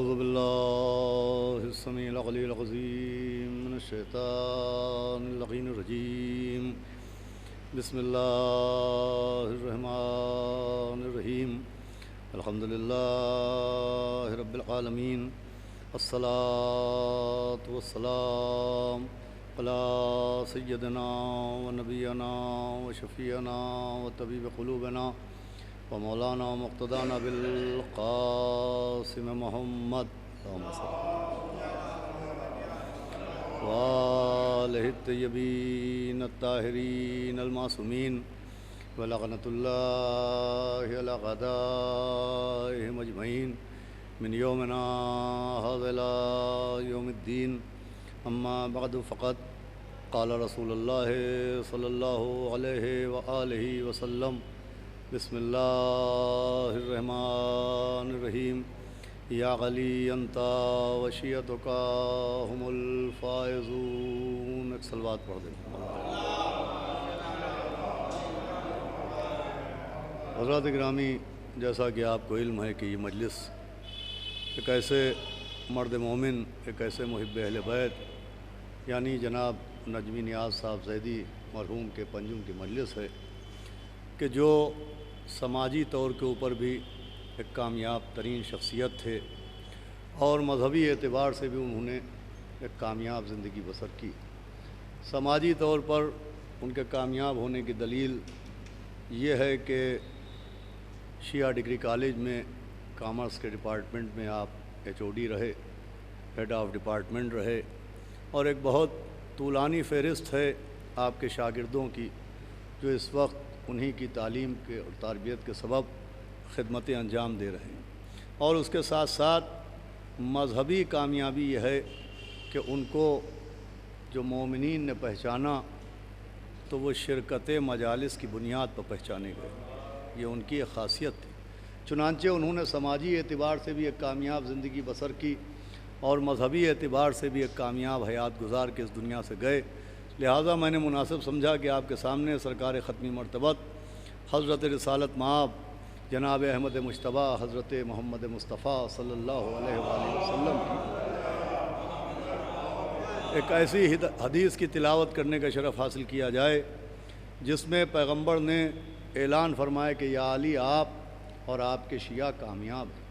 أعوذ بالله السميع العلي العظيم من الشيطان اللعين الرجيم بسم الله الرحمن الرحيم الحمد لله رب العالمين الصلاة والسلام على سيدنا ونبينا وشفيعنا وطبيب قلوبنا ومولانا مقتدانا بالقاسم محمد وآلہ الطیبین الطاہرین المعصومین ولعنۃ اللہ علی اعدائہم اجمعین من یومنا ھذا الی یوم الدین اما بعد فقد قال رسول اللہ صلی اللہ علیہ وآلہ وسلم بسم اللہ الرحمن الرحیم یا علی انت وشیعتک هم الفائزون. ایک صلوات پڑھ دیں. حضرات گرامی، جیسا کہ آپ کو علم ہے کہ یہ مجلس ایک ایسے مرد مومن، ایک ایسے محب اہل بیت یعنی جناب نجمی نیاز صاحب زیدی مرحوم کے پنجم کی مجلس ہے کہ جو سماجی طور کے اوپر بھی ایک کامیاب ترین شخصیت تھے اور مذہبی اعتبار سے بھی انہوں نے ایک کامیاب زندگی بسر کی. سماجی طور پر ان کے کامیاب ہونے کی دلیل یہ ہے کہ شیعہ ڈگری کالج میں کامرس کے ڈپارٹمنٹ میں آپ HOD رہے، ہیڈ آف ڈپارٹمنٹ رہے، اور ایک بہت طولانی فہرست ہے آپ کے شاگردوں کی جو اس وقت انہی کی تعلیم کے اور تربیت کے سبب خدمتیں انجام دے رہے ہیں. اور اس کے ساتھ ساتھ مذہبی کامیابی یہ ہے کہ ان کو جو مومنین نے پہچانا تو وہ شرکت مجالس کی بنیاد پر پہچانے گئے. یہ ان کی ایک خاصیت تھی. چنانچہ انہوں نے سماجی اعتبار سے بھی ایک کامیاب زندگی بسر کی اور مذہبی اعتبار سے بھی ایک کامیاب حیات گزار کے اس دنیا سے گئے. لہٰذا میں نے مناسب سمجھا کہ آپ کے سامنے سرکار ختمی مرتبت حضرت رسالت مآب جناب احمد مجتبیٰ حضرت محمد مصطفیٰ صلی اللہ علیہ وآلہ وسلم کی ایک ایسی حدیث کی تلاوت کرنے کا شرف حاصل کیا جائے جس میں پیغمبر نے اعلان فرمایا کہ یا علی آپ اور آپ کے شیعہ کامیاب ہیں.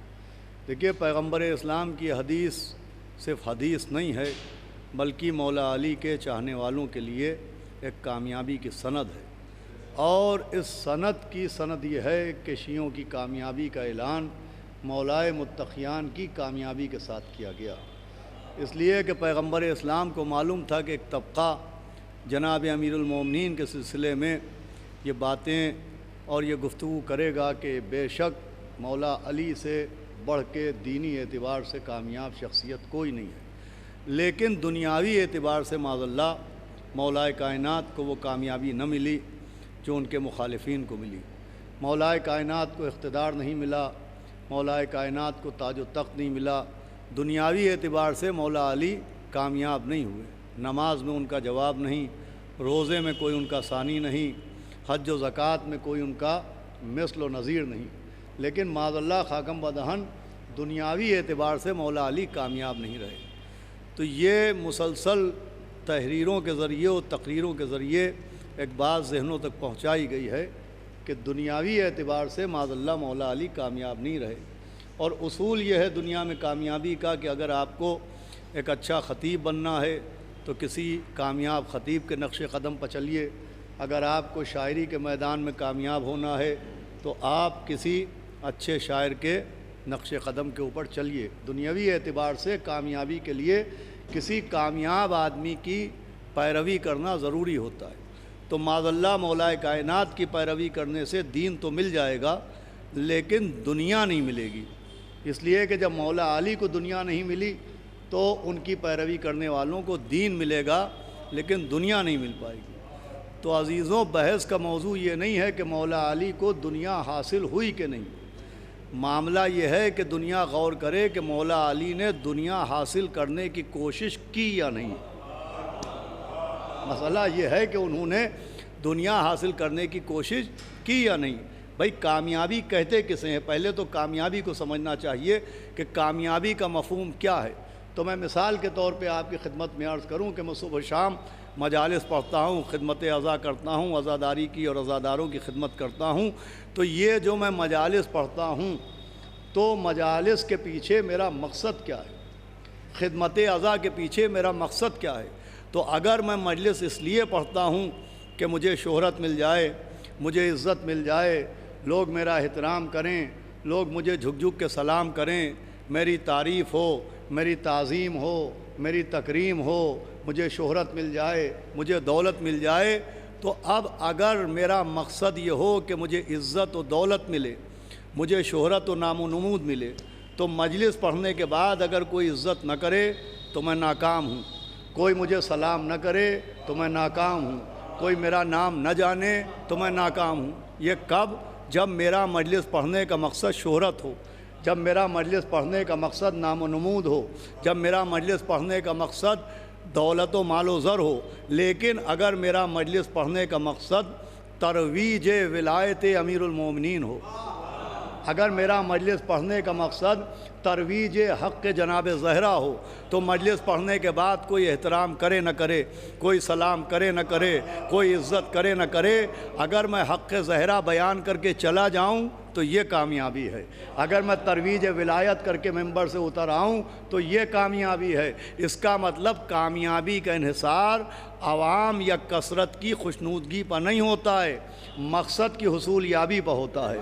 دیکھیے، پیغمبر اسلام کی حدیث صرف حدیث نہیں ہے بلکہ مولا علی کے چاہنے والوں کے لیے ایک کامیابی کی سند ہے. اور اس سند کی سند یہ ہے کہ شیعوں کی کامیابی کا اعلان مولائے متقیان کی کامیابی کے ساتھ کیا گیا. اس لیے کہ پیغمبر اسلام کو معلوم تھا کہ ایک طبقہ جناب امیر المومنین کے سلسلے میں یہ باتیں اور یہ گفتگو کرے گا کہ بے شک مولا علی سے بڑھ کے دینی اعتبار سے کامیاب شخصیت کوئی نہیں ہے. لیکن دنیاوی اعتبار سے معاذ اللہ مولائے کائنات کو وہ کامیابی نہ ملی جو ان کے مخالفین کو ملی. مولائے کائنات کو اقتدار نہیں ملا، مولائے کائنات کو تاج و تخت نہیں ملا. دنیاوی اعتبار سے مولا علی کامیاب نہیں ہوئے. نماز میں ان کا جواب نہیں، روزے میں کوئی ان کا ثانی نہیں، حج و زکوٰۃ میں کوئی ان کا مثل و نظیر نہیں. لیکن معاذ اللہ خاکم بدہن دنیاوی اعتبار سے مولا علی کامیاب نہیں رہے. تو یہ مسلسل تحریروں کے ذریعے اور تقریروں کے ذریعے ایک بات ذہنوں تک پہنچائی گئی ہے کہ دنیاوی اعتبار سے معاذ اللہ مولا علی کامیاب نہیں رہے. اور اصول یہ ہے دنیا میں کامیابی کا کہ اگر آپ کو ایک اچھا خطیب بننا ہے تو کسی کامیاب خطیب کے نقش قدم پر چلیے. اگر آپ کو شاعری کے میدان میں کامیاب ہونا ہے تو آپ کسی اچھے شاعر کے نقش قدم کے اوپر چلیے. دنیاوی اعتبار سے کامیابی کے لیے کسی کامیاب آدمی کی پیروی کرنا ضروری ہوتا ہے. تو معاذ اللہ مولائے کائنات کی پیروی کرنے سے دین تو مل جائے گا لیکن دنیا نہیں ملے گی. اس لیے کہ جب مولا علی کو دنیا نہیں ملی تو ان کی پیروی کرنے والوں کو دین ملے گا لیکن دنیا نہیں مل پائے گی. تو عزیزوں، بحث کا موضوع یہ نہیں ہے کہ مولا علی کو دنیا حاصل ہوئی کہ نہیں. معاملہ یہ ہے کہ دنیا غور کرے کہ مولا علی نے دنیا حاصل کرنے کی کوشش کی یا نہیں. مسئلہ یہ ہے کہ انہوں نے دنیا حاصل کرنے کی کوشش کی یا نہیں. بھائی کامیابی کہتے کسے ہیں؟ پہلے تو کامیابی کو سمجھنا چاہیے کہ کامیابی کا مفہوم کیا ہے۔ تو میں مثال کے طور پہ آپ کی خدمت میں عرض کروں کہ میں صبح شام مجالس پڑھتا ہوں، خدمت عزا کرتا ہوں، عزاداری کی اور عزاداروں کی خدمت کرتا ہوں۔ تو یہ جو میں مجالس پڑھتا ہوں تو مجالس کے پیچھے میرا مقصد کیا ہے؟ خدمت عزا کے پیچھے میرا مقصد کیا ہے؟ تو اگر میں مجلس اس لیے پڑھتا ہوں کہ مجھے شہرت مل جائے، مجھے عزت مل جائے، لوگ میرا احترام کریں، لوگ مجھے جھک جھک کے سلام کریں، میری تعریف ہو، میری تعظیم ہو، میری تکریم ہو، مجھے شہرت مل جائے، مجھے دولت مل جائے، تو اب اگر میرا مقصد یہ ہو کہ مجھے عزت و دولت ملے، مجھے شہرت و نام و نمود ملے، تو مجلس پڑھنے کے بعد اگر کوئی عزت نہ کرے تو میں ناکام ہوں، کوئی مجھے سلام نہ کرے تو میں ناکام ہوں، کوئی میرا نام نہ جانے تو میں ناکام ہوں۔ یہ کب؟ جب میرا مجلس پڑھنے کا مقصد شہرت ہو، جب میرا مجلس پڑھنے کا مقصد نام و نمود ہو، جب میرا مجلس پڑھنے کا مقصد دولت و مال و زر ہو۔ لیکن اگر میرا مجلس پڑھنے کا مقصد ترویج ولایت امیر المومنین ہو، اگر میرا مجلس پڑھنے کا مقصد ترویج حق جناب زہرا ہو، تو مجلس پڑھنے کے بعد کوئی احترام کرے نہ کرے، کوئی سلام کرے نہ کرے، کوئی عزت کرے نہ کرے، اگر میں حق زہرا بیان کر کے چلا جاؤں تو یہ کامیابی ہے۔ اگر میں ترویج ولایت کر کے ممبر سے اتر آؤں تو یہ کامیابی ہے۔ اس کا مطلب کامیابی کا انحصار عوام یا کثرت کی خوشنودگی پر نہیں ہوتا ہے، مقصد کی حصول یابی پر ہوتا ہے۔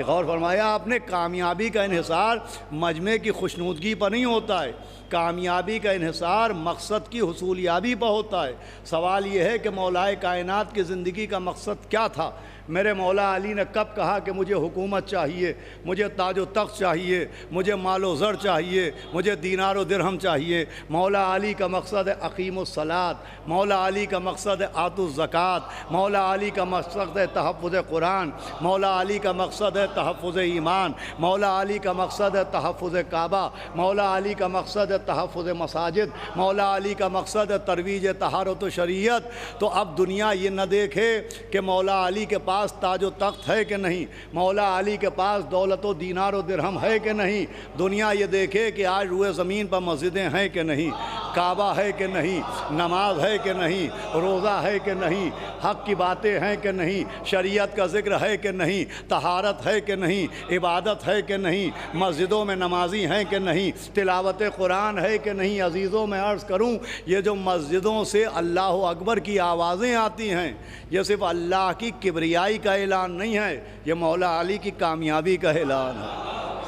غور فرمایا آپ نے؟ کامیابی کا انحصار مجمع کی خوشنودگی پر نہیں ہوتا ہے، کامیابی کا انحصار مقصد کی حصول یابی پر ہوتا ہے۔ سوال یہ ہے کہ مولا کائنات کی زندگی کا مقصد کیا تھا؟ میرے مولا علی نے کب کہا کہ مجھے حکومت چاہیے، مجھے تاج و تخت چاہیے، مجھے مال و زر چاہیے، مجھے دینار و درہم چاہیے؟ مولا علی کا مقصد ہے اقیم الصلاۃ، مولا علی کا مقصد ہے آتوا الزکوٰۃ، مولا علی کا مقصد ہے تحفظ قرآن، مولا علی کا مقصد ہے تحفظ ایمان، مولا علی کا مقصد ہے تحفظ کعبہ، مولا علی کا مقصد ہے تحفظ مساجد، مولا علی کا مقصد ہے ترویج طہارت و شریعت۔ تو اب دنیا یہ نہ دیکھے کہ مولا علی کے پاس تاج و تخت ہے کہ نہیں، مولا علی کے پاس دولت و دینار و درہم ہے کہ نہیں، دنیا یہ دیکھے کہ آج روئے زمین پر مسجدیں ہیں کہ نہیں، کعبہ ہے کہ نہیں، نماز ہے کہ نہیں، روزہ ہے کہ نہیں، حق کی باتیں ہیں کہ نہیں، شریعت کا ذکر ہے کہ نہیں، طہارت ہے کہ نہیں، عبادت ہے کہ نہیں، مسجدوں میں نمازی ہیں کہ نہیں، تلاوت قرآن ہے کہ نہیں۔ عزیزوں میں عرض کروں، یہ جو مسجدوں سے اللہ اکبر کی آوازیں آتی ہیں، یہ صرف اللہ کی کبریائی کا اعلان نہیں ہے، یہ مولا علی کی کامیابی کا اعلان ہے۔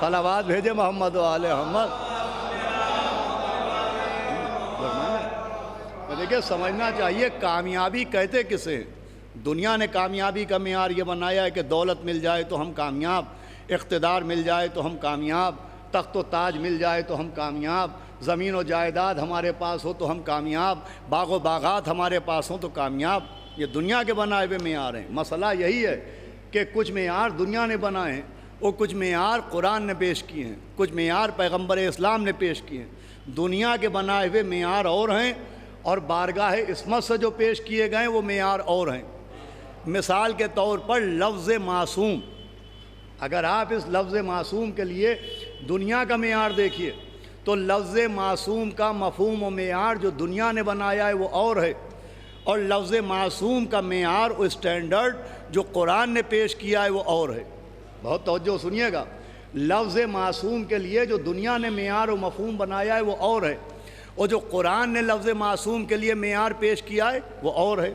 صلوات بھیجے محمد و آل محمد۔ دیکھیں سمجھنا چاہیے کامیابی کہتے کسے ہیں؟ دنیا نے کامیابی کا معیار یہ بنایا ہے کہ دولت مل جائے تو ہم کامیاب، اقتدار مل جائے تو ہم کامیاب، تخت و تاج مل جائے تو ہم کامیاب، زمین و جائیداد ہمارے پاس ہو تو ہم کامیاب، باغ و باغات ہمارے پاس ہوں تو کامیاب۔ یہ دنیا کے بنائے ہوئے معیار ہیں۔ مسئلہ یہی ہے کہ کچھ معیار دنیا نے بنائے ہیں، اور کچھ معیار قرآن نے پیش کیے ہیں، کچھ معیار پیغمبر اسلام نے پیش کیے ہیں۔ دنیا کے بنائے ہوئے معیار اور ہیں، اور بارگاہ عصمت سے جو پیش کیے گئے وہ معیار اور ہیں۔ مثال کے طور پر لفظ معصوم، اگر آپ اس لفظ معصوم کے لیے دنیا کا معیار دیکھیے تو لفظ معصوم کا مفہوم و معیار جو دنیا نے بنایا ہے وہ اور ہے، اور لفظ معصوم کا معیار و اسٹینڈرڈ جو قرآن نے پیش کیا ہے وہ اور ہے۔ بہت توجہ سنیے گا، لفظ معصوم کے لیے جو دنیا نے معیار و مفہوم بنایا ہے وہ اور ہے، اور جو قرآن نے لفظ معصوم کے لیے معیار پیش کیا ہے وہ اور ہے۔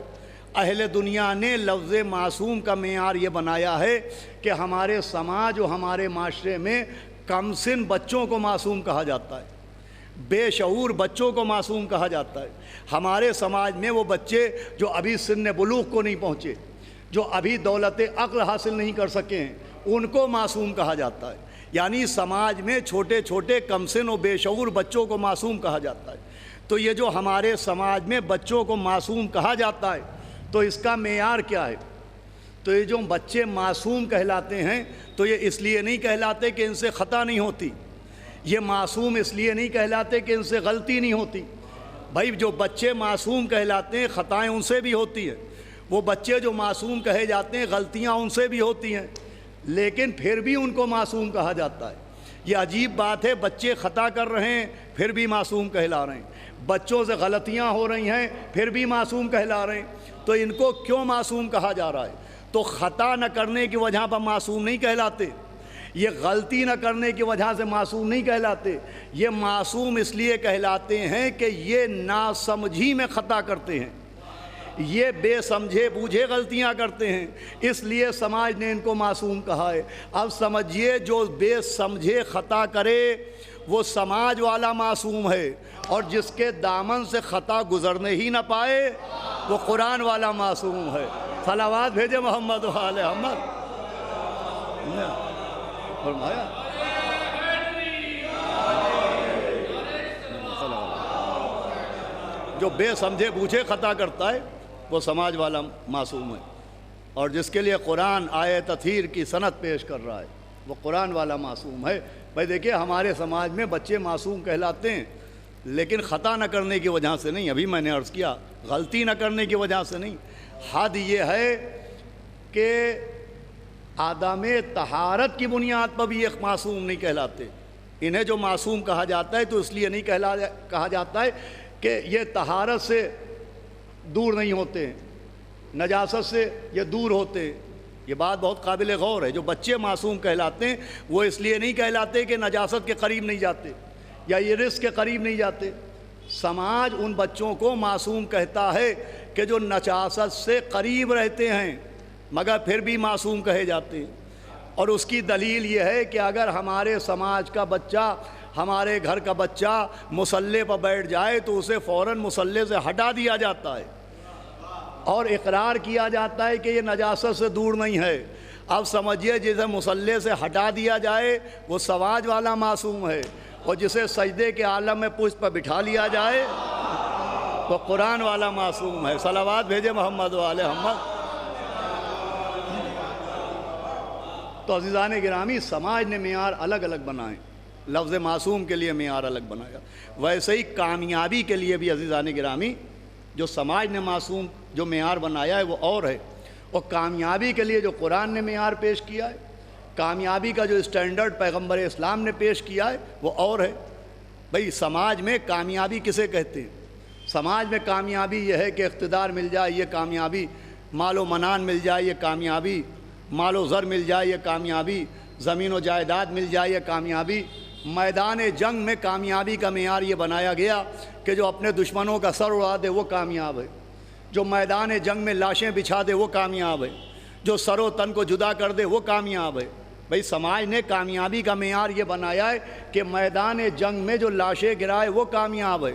اہل دنیا نے لفظ معصوم کا معیار یہ بنایا ہے کہ ہمارے سماج و ہمارے معاشرے میں کم سن بچوں کو معصوم کہا جاتا ہے، بے شعور بچوں کو معصوم کہا جاتا ہے۔ ہمارے سماج میں وہ بچے جو ابھی سن بلوغ کو نہیں پہنچے، جو ابھی دولت عقل حاصل نہیں کر سکے ہیں، ان کو معصوم کہا جاتا ہے۔ یعنی سماج میں چھوٹے چھوٹے کم سن و بے شعور بچوں کو معصوم کہا جاتا ہے۔ تو یہ جو ہمارے سماج میں بچوں کو معصوم کہا جاتا ہے تو اس کا معیار کیا ہے؟ تو یہ جو بچے معصوم کہلاتے ہیں تو یہ اس لیے نہیں کہلاتے کہ ان سے خطا نہیں ہوتی، یہ معصوم اس لیے نہیں کہلاتے کہ ان سے غلطی نہیں ہوتی۔ بھائی جو بچے معصوم کہلاتے ہیں خطائیں ان سے بھی ہوتی ہیں، وہ بچے جو معصوم کہے جاتے ہیں غلطیاں ان سے بھی ہوتی ہیں لیکن پھر بھی ان کو معصوم کہا جاتا ہے۔ یہ عجیب بات ہے، بچے خطا کر رہے ہیں پھر بھی معصوم کہلا رہے ہیں، بچوں سے غلطیاں ہو رہی ہیں پھر بھی معصوم کہلا رہے ہیں، تو ان کو کیوں معصوم کہا جا رہا ہے؟ تو خطا نہ کرنے کی وجہ پر معصوم نہیں کہلاتے، یہ غلطی نہ کرنے کی وجہ سے معصوم نہیں کہلاتے، یہ معصوم اس لیے کہلاتے ہیں کہ یہ ناسمجھی میں خطا کرتے ہیں، یہ بے سمجھے بوجھے غلطیاں کرتے ہیں، اس لیے سماج نے ان کو معصوم کہا ہے۔ اب سمجھیے جو بے سمجھے خطا کرے وہ سماج والا معصوم ہے، اور جس کے دامن سے خطا گزرنے ہی نہ پائے وہ قرآن والا معصوم ہے۔ صلوات بھیجے محمد و آل محمد۔ فرمایا جو بے سمجھے بوجھے خطا کرتا ہے وہ سماج والا معصوم ہے، اور جس کے لیے قرآن آیہ تطہیر کی سند پیش کر رہا ہے وہ قرآن والا معصوم ہے۔ بھائی دیکھیے ہمارے سماج میں بچے معصوم کہلاتے ہیں لیکن خطا نہ کرنے کی وجہ سے نہیں، ابھی میں نے عرض کیا غلطی نہ کرنے کی وجہ سے نہیں، حد یہ ہے کہ عدم طہارت کی بنیاد پر بھی ایک معصوم نہیں کہلاتے۔ انہیں جو معصوم کہا جاتا ہے تو اس لیے نہیں کہا جاتا ہے کہ یہ طہارت سے دور نہیں ہوتے ہیں، نجاست سے یہ دور ہوتے ہیں۔ یہ بات بہت قابل غور ہے، جو بچے معصوم کہلاتے ہیں وہ اس لیے نہیں کہلاتے کہ نجاست کے قریب نہیں جاتے یا یہ رزق کے قریب نہیں جاتے۔ سماج ان بچوں کو معصوم کہتا ہے کہ جو نجاست سے قریب رہتے ہیں مگر پھر بھی معصوم کہے جاتے ہیں، اور اس کی دلیل یہ ہے کہ اگر ہمارے سماج کا بچہ، ہمارے گھر کا بچہ مصلی پر بیٹھ جائے تو اسے فوراً مصلی سے ہٹا دیا جاتا ہے اور اقرار کیا جاتا ہے کہ یہ نجاست سے دور نہیں ہے۔ اب سمجھیے جسے مصلی سے ہٹا دیا جائے وہ سماج والا معصوم ہے، اور جسے سجدے کے عالم میں پشت پر بٹھا لیا جائے وہ قرآن والا معصوم ہے۔ صلوات بھیجے محمد و آل محمد۔ تو عزیزان گرامی سماج نے معیار الگ الگ بنائے، لفظ معصوم کے لیے معیار الگ بنایا، ویسے ہی کامیابی کے لیے بھی عزیزان گرامی جو سماج نے معصوم جو معیار بنایا ہے وہ اور ہے، اور کامیابی کے لیے جو قرآن نے معیار پیش کیا ہے، کامیابی کا جو اسٹینڈرڈ پیغمبر اسلام نے پیش کیا ہے وہ اور ہے۔ بھئی سماج میں کامیابی کسے کہتے ہیں؟ سماج میں کامیابی یہ ہے کہ اقتدار مل جائے یہ کامیابی، مال و منان مل جائے یہ کامیابی، مال و زر مل جائے یہ کامیابی، زمین و جائیداد مل جائے یہ کامیابی۔ میدان جنگ میں کامیابی کا معیار یہ بنایا گیا کہ جو اپنے دشمنوں کا سر اڑا دے وہ کامیاب ہے، جو میدان جنگ میں لاشیں بچھا دے وہ کامیاب ہے، جو سر و تن کو جدا کر دے وہ کامیاب ہے۔ بھئی سماج نے کامیابی کا معیار یہ بنایا ہے کہ میدان جنگ میں جو لاشیں گرائے وہ کامیاب ہے،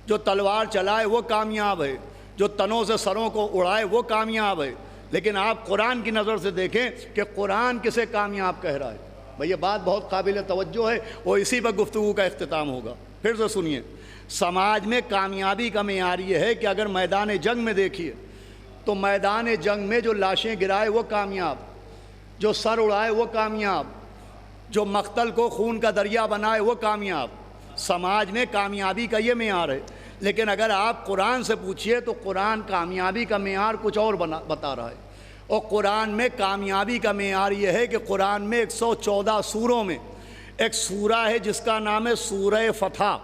جو تلوار چلائے وہ کامیاب ہے، جو تنوں سے سروں کو اڑائے وہ کامیاب ہے۔ لیکن آپ قرآن کی نظر سے دیکھیں کہ قرآن کسے کامیاب کہہ رہا ہے۔ بھئی یہ بات بہت قابل توجہ ہے، وہ اسی پر گفتگو کا اختتام ہوگا۔ پھر سے سنیے، سماج میں کامیابی کا معیار یہ ہے کہ اگر میدان جنگ میں دیکھیے تو میدان جنگ میں جو لاشیں گرائے وہ کامیاب، جو سر اڑائے وہ کامیاب، جو مقتل کو خون کا دریا بنائے وہ کامیاب۔ سماج میں کامیابی کا یہ معیار ہے، لیکن اگر آپ قرآن سے پوچھئے تو قرآن کامیابی کا معیار کچھ اور بتا رہا ہے، اور قرآن میں کامیابی کا معیار یہ ہے کہ قرآن میں 114 سوروں میں ایک سورہ ہے جس کا نام ہے سورہ فتح،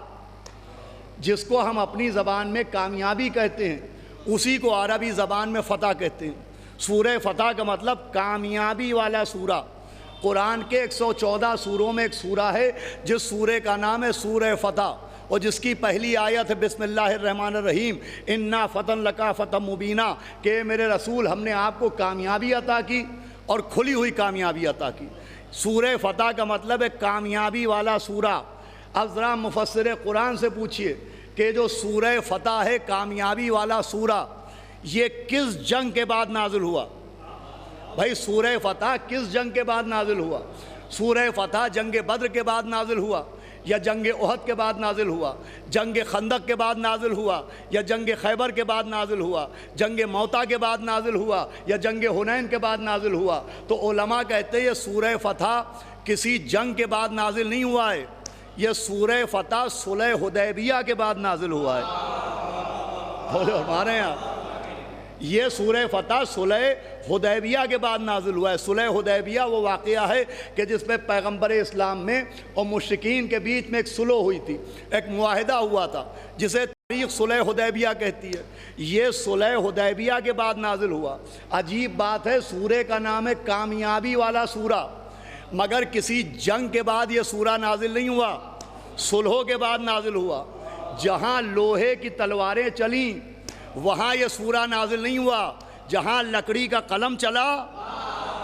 جس کو ہم اپنی زبان میں کامیابی کہتے ہیں، اسی کو عربی زبان میں فتح کہتے ہیں۔ سورہ فتح کا مطلب کامیابی والا سورہ۔ قرآن کے 114 سوروں میں ایک سورہ ہے جس سورہ کا نام ہے سورہ فتح، اور جس کی پہلی آیت ہے بسم اللہ الرحمن الرحیم، انا فتح لکا فتح مبینہ، کہ میرے رسول ہم نے آپ کو کامیابی عطا کی اور کھلی ہوئی کامیابی عطا کی۔ سورہ فتح کا مطلب ہے کامیابی والا سورہ۔ اب ذرا مفسر قرآن سے پوچھئے کہ جو سورہ فتح ہے کامیابی والا سورہ، یہ کس جنگ کے بعد نازل ہوا؟ بھائی سورہ فتح کس جنگ کے بعد نازل ہوا؟ سورہ فتح جنگ بدر کے بعد نازل ہوا، یا جنگ احد کے بعد نازل ہوا، جنگ خندق کے بعد نازل ہوا، یا جنگ خیبر کے بعد نازل ہوا، جنگ موتا کے بعد نازل ہوا، یا جنگ حنین کے بعد نازل ہوا؟ تو علماء کہتے ہیں یہ سورہ فتح کسی جنگ کے بعد نازل نہیں ہوا ہے، یہ سورہ فتح صلح حدیبیہ کے بعد نازل ہوا ہے۔ بولے ہمارے یہاں یہ سورہ فتح صلح حدیبیہ کے بعد نازل ہوا ہے۔ صلح حدیبیہ وہ واقعہ ہے کہ جس میں پیغمبر اسلام میں اور مشرکین کے بیچ میں ایک صلح ہوئی تھی، ایک معاہدہ ہوا تھا جسے تاریخ صلح حدیبیہ کہتی ہے۔ یہ صلح حدیبیہ کے بعد نازل ہوا۔ عجیب بات ہے، سورہ کا نام ہے کامیابی والا سورہ، مگر کسی جنگ کے بعد یہ سورہ نازل نہیں ہوا، صلحوں کے بعد نازل ہوا۔ جہاں لوہے کی تلواریں چلیں وہاں یہ سورہ نازل نہیں ہوا، جہاں لکڑی کا قلم چلا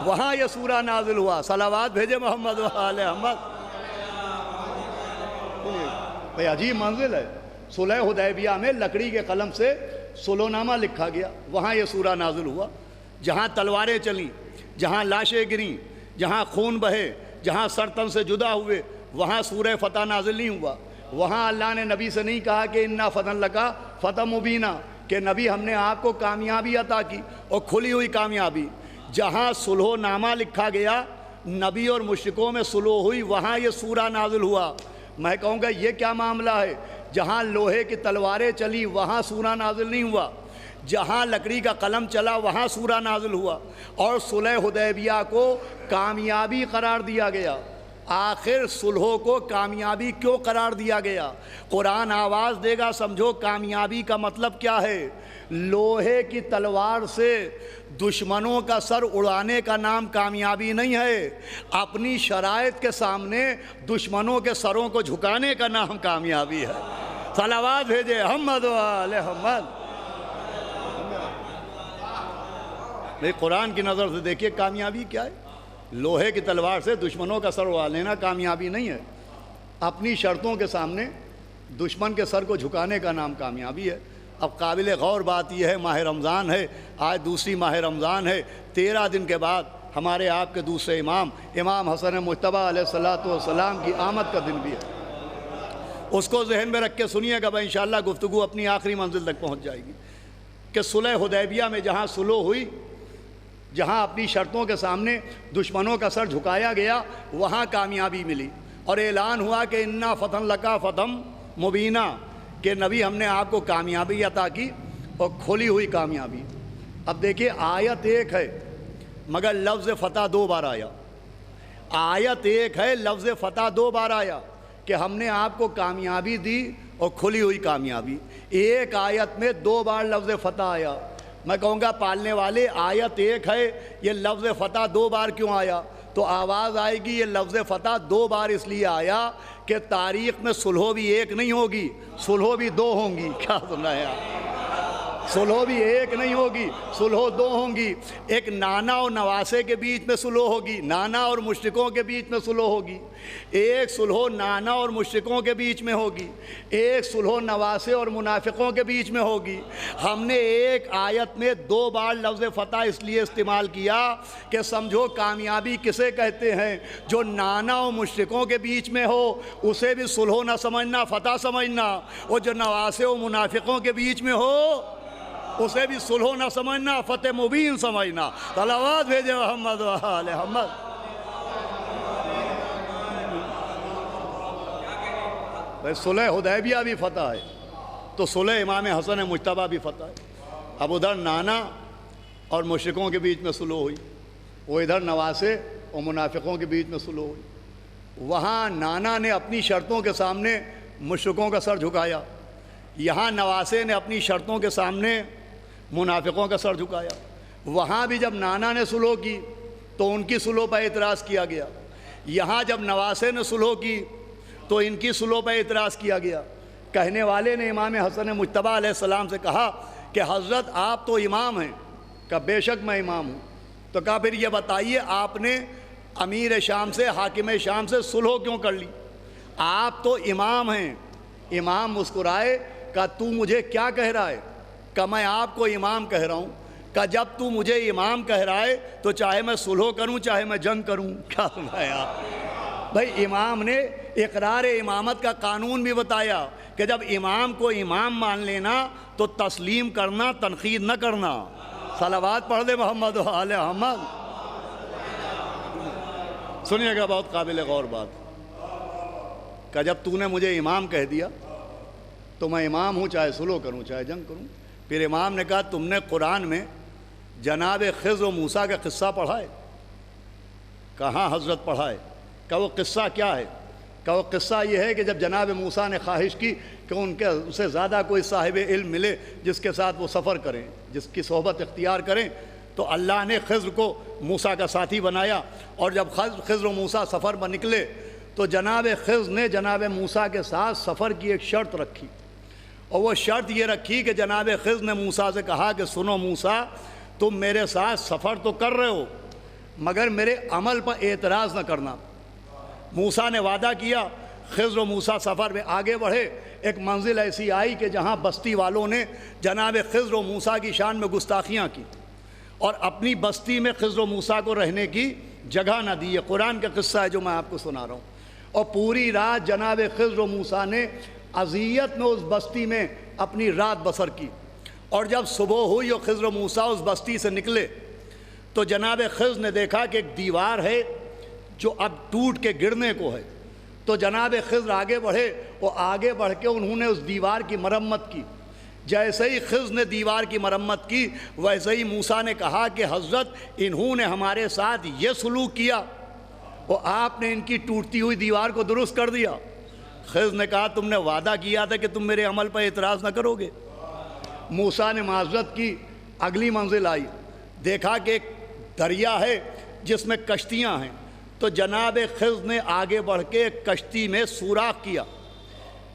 وہاں یہ سورہ نازل ہوا۔ صلوات بھیجے محمد و آل محمد۔ بھئی عجیب منزل ہے، صلح حدیبیہ میں لکڑی کے قلم سے صلح نامہ لکھا گیا، وہاں یہ سورہ نازل ہوا۔ جہاں تلواریں چلیں، جہاں لاشیں گریں، جہاں خون بہے، جہاں سر تن سے جدا ہوئے، وہاں سورہ فتح نازل نہیں ہوا۔ وہاں اللہ نے نبی سے نہیں کہا کہ انا فتح لکا فتح مبینہ، کہ نبی ہم نے آپ کو کامیابی عطا کی اور کھلی ہوئی کامیابی۔ جہاں صلح نامہ لکھا گیا، نبی اور مشرکوں میں صلح ہوئی، وہاں یہ سورہ نازل ہوا۔ میں کہوں گا یہ کیا معاملہ ہے؟ جہاں لوہے کی تلواریں چلی وہاں سورہ نازل نہیں ہوا، جہاں لکڑی کا قلم چلا وہاں سورہ نازل ہوا، اور صلح حدیبیہ کو کامیابی قرار دیا گیا۔ آخر صلحوں کو کامیابی کیوں قرار دیا گیا؟ قرآن آواز دے گا، سمجھو کامیابی کا مطلب کیا ہے۔ لوہے کی تلوار سے دشمنوں کا سر اڑانے کا نام کامیابی نہیں ہے، اپنی شرائط کے سامنے دشمنوں کے سروں کو جھکانے کا نام کامیابی ہے۔ صلوات بھیجے محمد و آل محمد۔ نہیں، قرآن کی نظر سے دیکھیے کامیابی کیا ہے۔ لوہے کی تلوار سے دشمنوں کا سر اڑا لینا کامیابی نہیں ہے، اپنی شرطوں کے سامنے دشمن کے سر کو جھکانے کا نام کامیابی ہے۔ اب قابل غور بات یہ ہے، ماہ رمضان ہے، آج دوسری ماہ رمضان ہے، 13 دن کے بعد ہمارے آپ کے دوسرے امام حسن مجتبیٰ علیہ الصلوۃ والسلام کی آمد کا دن بھی ہے۔ اس کو ذہن میں رکھ کے سنیے گا، انشاءاللہ گفتگو اپنی آخری منزل تک پہنچ جائے گی کہ صلح حدیبیہ میں جہاں صلح ہوئی، جہاں اپنی شرطوں کے سامنے دشمنوں کا سر جھکایا گیا، وہاں کامیابی ملی، اور اعلان ہوا کہ انا فتح لکا فتح مبینہ، کہ نبی ہم نے آپ کو کامیابی عطا کی اور کھلی ہوئی کامیابی۔ اب دیکھیے آیت ایک ہے مگر لفظ فتح 2 بار آیا۔ آیت ایک ہے، لفظ فتح 2 بار آیا کہ ہم نے آپ کو کامیابی دی اور کھلی ہوئی کامیابی۔ ایک آیت میں 2 بار لفظ فتح آیا۔ میں کہوں گا پالنے والے، آیت ایک ہے، یہ لفظ فتح 2 بار کیوں آیا؟ تو آواز آئے گی یہ لفظ فتح 2 بار اس لیے آیا کہ تاریخ میں صلح بھی ایک نہیں ہوگی، صلح بھی 2 ہوں گی۔ کیا سنا ہے آپ؟ صلح بھی ایک نہیں ہوگی، صلح 2 ہوں گی۔ ایک نانا اور نواسے کے بیچ میں صلح ہوگی، نانا اور مشرکوں کے بیچ میں صلح ہوگی۔ ایک صلح نانا اور مشرکوں کے بیچ میں ہوگی، ایک صلح نواسے اور منافقوں کے بیچ میں ہوگی۔ ہم نے ایک آیت میں 2 بار لفظ فتح اس لیے استعمال کیا کہ سمجھو کامیابی کسے کہتے ہیں؟ جو نانا اور مشرکوں کے بیچ میں ہو اسے بھی صلح نہ سمجھنا، فتح سمجھنا، اور جو نواسے اور منافقوں کے بیچ میں ہو اسے بھی صلح نہ سمجھنا، فتح مبین سمجھنا۔ صلوات بھیجے محمد و آل محمد۔ صلح حدیبیہ بھی فتح ہے تو صلح امام حسن مجتبیٰ بھی فتح ہے۔ اب ادھر نانا اور مشرکوں کے بیچ میں صلح ہوئی، وہ ادھر نواسے اور منافقوں کے بیچ میں صلح ہوئی۔ وہاں نانا نے اپنی شرطوں کے سامنے مشرکوں کا سر جھکایا، یہاں نواسے نے اپنی شرطوں کے سامنے منافقوں کا سر جھکایا۔ وہاں بھی جب نانا نے صلح کی تو ان کی صلح پر اعتراض کیا گیا، یہاں جب نواسے نے صلح کی تو ان کی صلح پر اعتراض کیا گیا۔ کہنے والے نے امام حسن مجتبیٰ علیہ السلام سے کہا کہ حضرت آپ تو امام ہیں۔ کہا بے شک میں امام ہوں۔ تو کہا پھر یہ بتائیے آپ نے امیر شام سے، حاکم شام سے صلح کیوں کر لی؟ آپ تو امام ہیں۔ امام مسکرائے، کہا تو مجھے کیا کہہ رہا ہے؟ کہ میں آپ کو امام کہہ رہا ہوں۔ کہ جب تو مجھے امام کہہ رہا ہے تو چاہے میں صلح کروں چاہے میں جنگ کروں۔ کیا سنایا آپ؟ بھائی امام نے اقرار امامت کا قانون بھی بتایا کہ جب امام کو امام مان لینا تو تسلیم کرنا، تنقید نہ کرنا۔ صلوات پڑھ دے محمد و آل محمد۔ سنیے گا بہت قابل غور بات کہ جب تو نے مجھے امام کہہ دیا تو میں امام ہوں، چاہے صلح کروں چاہے جنگ کروں۔ پھر امام نے کہا تم نے قرآن میں جناب خضر و موسیٰ کا قصہ پڑھا ہے؟ کہاں حضرت پڑھا ہے؟ کہ وہ قصہ کیا ہے؟ کہ وہ قصہ یہ ہے کہ جب جناب موسیٰ نے خواہش کی کہ اسے زیادہ کوئی صاحب علم ملے جس کے ساتھ وہ سفر کریں، جس کی صحبت اختیار کریں، تو اللہ نے خضر کو موسیٰ کا ساتھی بنایا، اور جب خضر و موسیٰ سفر پر نکلے تو جناب خضر نے جناب موسیٰ کے ساتھ سفر کی ایک شرط رکھی، اور وہ شرط یہ رکھی کہ جناب خضر نے موسیٰ سے کہا کہ سنو موسیٰ، تم میرے ساتھ سفر تو کر رہے ہو مگر میرے عمل پر اعتراض نہ کرنا۔ موسیٰ نے وعدہ کیا۔ خضر و موسیٰ سفر میں آگے بڑھے۔ ایک منزل ایسی آئی کہ جہاں بستی والوں نے جناب خضر و موسیٰ کی شان میں گستاخیاں کی اور اپنی بستی میں خضر و موسیٰ کو رہنے کی جگہ نہ دی۔ یہ قرآن کا قصہ ہے جو میں آپ کو سنا رہا ہوں۔ اور پوری رات جناب خضر و موسیٰ نے اذیت میں اس بستی میں اپنی رات بسر کی، اور جب صبح ہوئی اور خضر و موسیٰ اس بستی سے نکلے تو جناب خضر نے دیکھا کہ ایک دیوار ہے جو اب ٹوٹ کے گرنے کو ہے۔ تو جناب خضر آگے بڑھے اور آگے بڑھ کے انہوں نے اس دیوار کی مرمت کی۔ جیسے ہی خضر نے دیوار کی مرمت کی ویسے ہی موسیٰ نے کہا کہ حضرت انہوں نے ہمارے ساتھ یہ سلوک کیا اور آپ نے ان کی ٹوٹتی ہوئی دیوار کو درست کر دیا۔ خضر نے کہا تم نے وعدہ کیا تھا کہ تم میرے عمل پر اعتراض نہ کرو گے۔ موسیٰ نے معذرت کی۔ اگلی منزل آئی، دیکھا کہ ایک دریا ہے جس میں کشتیاں ہیں، تو جناب خضر نے آگے بڑھ کے ایک کشتی میں سوراخ کیا،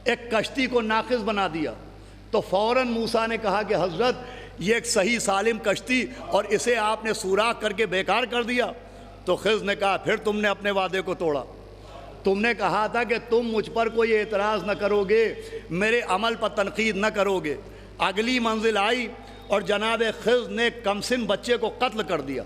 ایک کشتی کو ناقص بنا دیا۔ تو فوراً موسیٰ نے کہا کہ حضرت یہ ایک صحیح سالم کشتی اور اسے آپ نے سوراخ کر کے بیکار کر دیا۔ تو خضر نے کہا پھر تم نے اپنے وعدے کو توڑا، تم نے کہا تھا کہ تم مجھ پر کوئی اعتراض نہ کرو گے، میرے عمل پر تنقید نہ کرو گے۔ اگلی منزل آئی اور جناب خضر نے کمسن بچے کو قتل کر دیا۔